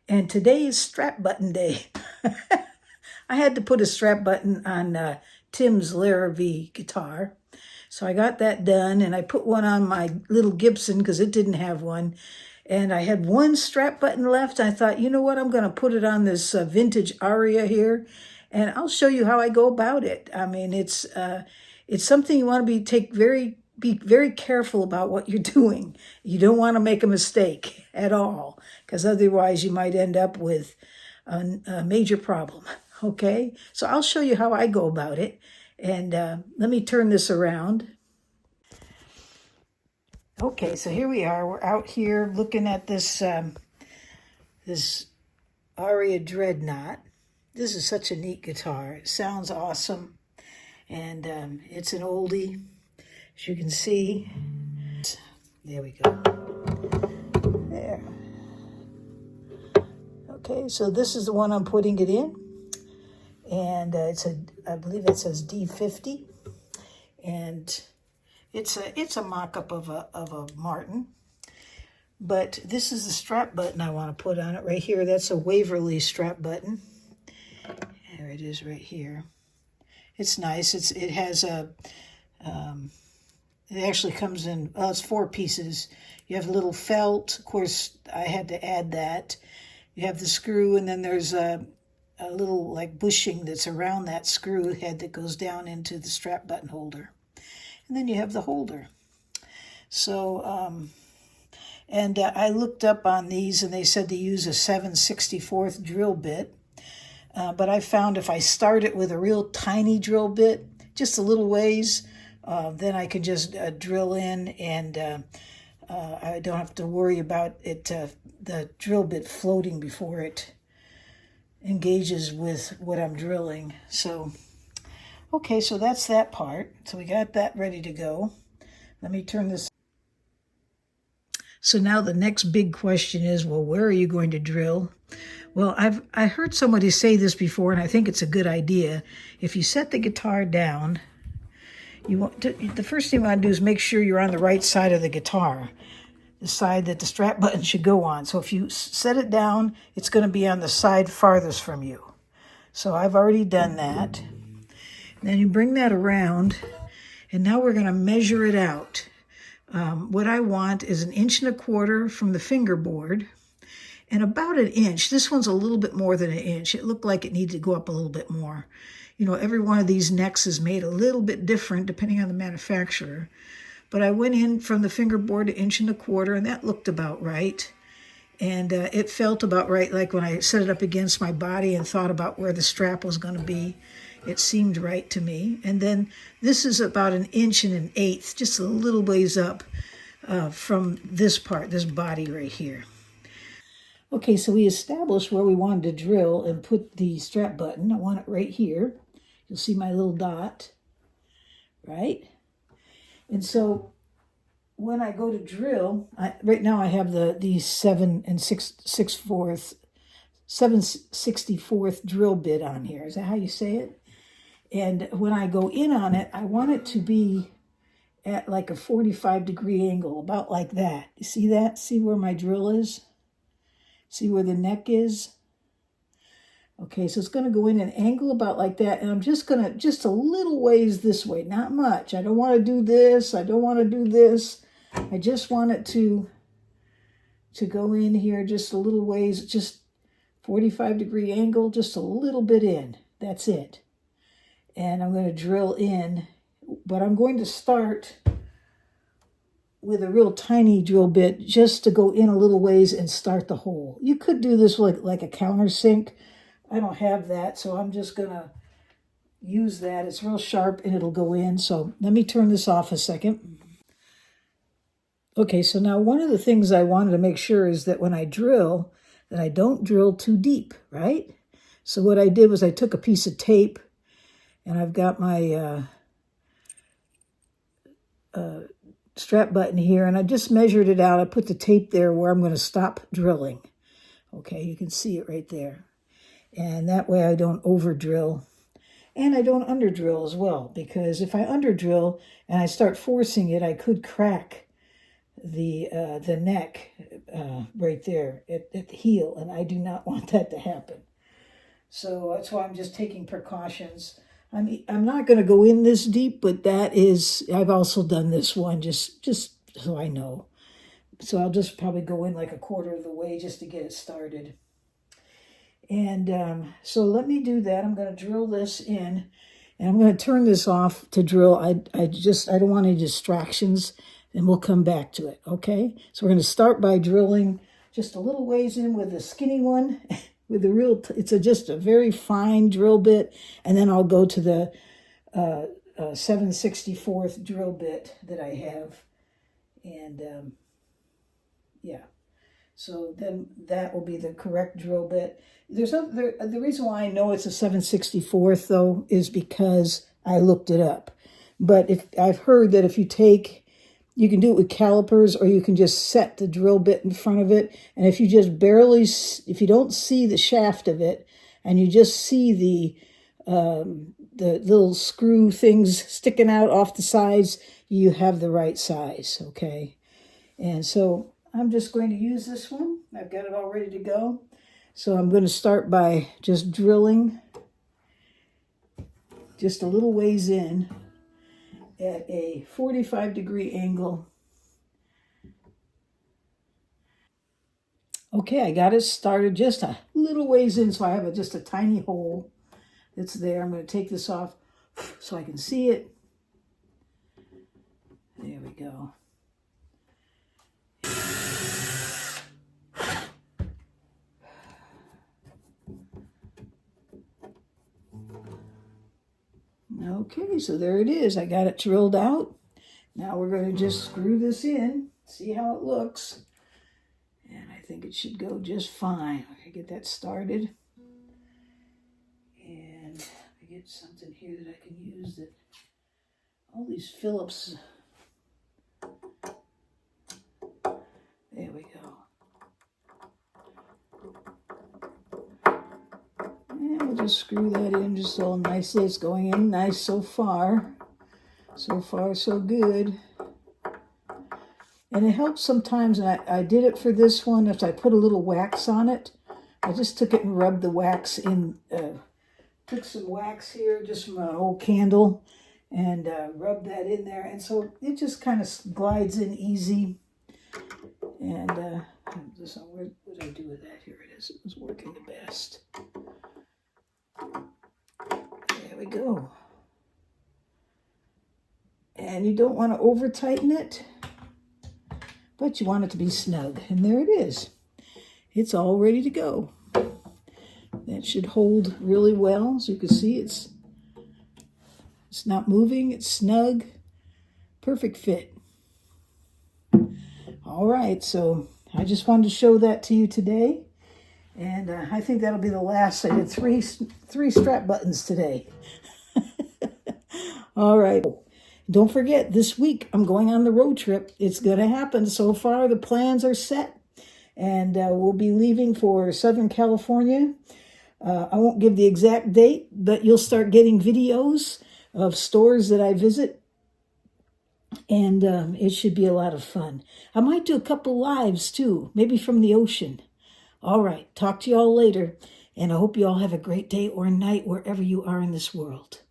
and today is strap button day. I had to put a strap button on Tim's Larrabee guitar. So I got that done, and I put one on my little Gibson because it didn't have one. And I had one strap button left. I thought, you know what, I'm going to put it on this vintage Aria here, and I'll show you how I go about it. I mean, it's something you want to be very careful about what you're doing. You don't want to make a mistake at all, because otherwise you might end up with a major problem. Okay, so I'll show you how I go about it. And let me turn this around. Okay, so here we are. We're out here looking at this this Aria dreadnaught. This is such a neat guitar. It sounds awesome, and it's an oldie, as you can see. There we go. There. Okay, so this is the one I'm putting it in, and I believe it says D50, and it's a mock-up of a Martin. But this is the strap button I want to put on it right here. That's a Waverly strap button. There it is right here. It's nice. It has a it actually comes in, well, it's 4 pieces. You have a little felt. Of course, I had to add that. You have the screw, and then there's a little like bushing that's around that screw head that goes down into the strap button holder. And then you have the holder. So, and I looked up on these, and they said to use a 7/64 drill bit. But I found if I start it with a real tiny drill bit, just a little ways, then I can just drill in, and I don't have to worry about it, the drill bit floating before it engages with what I'm drilling. So, okay, so that's that part. So we got that ready to go. Let me turn this. So now the next big question is, well, where are you going to drill? Well, I heard somebody say this before, and I think it's a good idea. If you set the guitar down, the first thing you want to do is make sure you're on the right side of the guitar, the side that the strap button should go on. So if you set it down, it's going to be on the side farthest from you. So I've already done that. And then you bring that around, and now we're going to measure it out. What I want is 1.25 inches from the fingerboard, and about 1 inch. This one's a little bit more than 1 inch. It looked like it needed to go up a little bit more. You know, every one of these necks is made a little bit different depending on the manufacturer. But I went in from the fingerboard to 1.25 inches, and that looked about right. And it felt about right, like when I set it up against my body and thought about where the strap was going to be. It seemed right to me. And then this is about 1 1/8 inches, just a little ways up from this part, this body right here. Okay, so we established where we wanted to drill and put the strap button. I want it right here. You'll see my little dot, right? And so when I go to drill, right now I have these 7/64 drill bit on here. Is that how you say it? And when I go in on it, I want it to be at like a 45-degree angle, about like that. You see that? See where my drill is? See where the neck is? Okay, so it's going to go in an angle about like that, and I'm just going to, just a little ways this way, not much. I don't want to do this. I don't want to do this. I just want it to go in here just a little ways, just 45-degree angle, just a little bit in. That's it. And I'm going to drill in, but I'm going to start with a real tiny drill bit just to go in a little ways and start the hole. You could do this like a countersink. I don't have that, so I'm just going to use that. It's real sharp, and it'll go in. So let me turn this off a second. Okay, so now one of the things I wanted to make sure is that when I drill, that I don't drill too deep, right? So what I did was I took a piece of tape, and I've got my strap button here, and I just measured it out. I put the tape there where I'm going to stop drilling. Okay, you can see it right there. And that way I don't over drill, and I don't under drill as well, because if I under drill and I start forcing it, I could crack the neck right there at the heel, and I do not want that to happen. So that's why I'm just taking precautions. I'm not going to go in this deep, but I've also done this one just so I know. So I'll just probably go in like a quarter of the way just to get it started. And so let me do that. I'm going to drill this in, and I'm going to turn this off to drill. I don't want any distractions, and we'll come back to it, okay? So we're going to start by drilling just a little ways in with the skinny one, with the it's just a very fine drill bit, and then I'll go to the 7/64 drill bit that I have, and yeah. So then that will be the correct drill bit. The reason why I know it's a 7/64 though is because I looked it up. But I've heard that if you you can do it with calipers, or you can just set the drill bit in front of it. And if you just if you don't see the shaft of it, and you just see the little screw things sticking out off the sides, you have the right size, okay? And so I'm just going to use this one. I've got it all ready to go. So I'm going to start by just drilling just a little ways in at a 45-degree angle. Okay, I got it started just a little ways in, so I have just a tiny hole that's there. I'm going to take this off so I can see it. There we go. Okay, so there it is. I got it drilled out. Now we're going to just screw this in, see how it looks. And I think it should go just fine. Okay, get that started. And I get something here that I can use that all these Phillips. There we go. And we'll just screw that in just all nicely. It's going in nice so far. So far, so good. And it helps sometimes, and I did it for this one, if I put a little wax on it. I just took it and rubbed the wax in, took some wax here, just from an old candle, and rubbed that in there. And so it just kind of glides in easy. And what did I do with that? Here it is. It was working the best. There we go. And you don't want to over tighten it, but you want it to be snug. And there it is. It's all ready to go. That should hold really well. So you can see it's not moving. It's snug. Perfect fit. All right. So I just wanted to show that to you today. And I think that'll be the last. I did three strap buttons today. All right. Don't forget, this week I'm going on the road trip. It's going to happen. So far, the plans are set. And we'll be leaving for Southern California. I won't give the exact date, but you'll start getting videos of stores that I visit. And it should be a lot of fun. I might do a couple lives, too, maybe from the ocean. All right, talk to you all later. And I hope you all have a great day or night wherever you are in this world.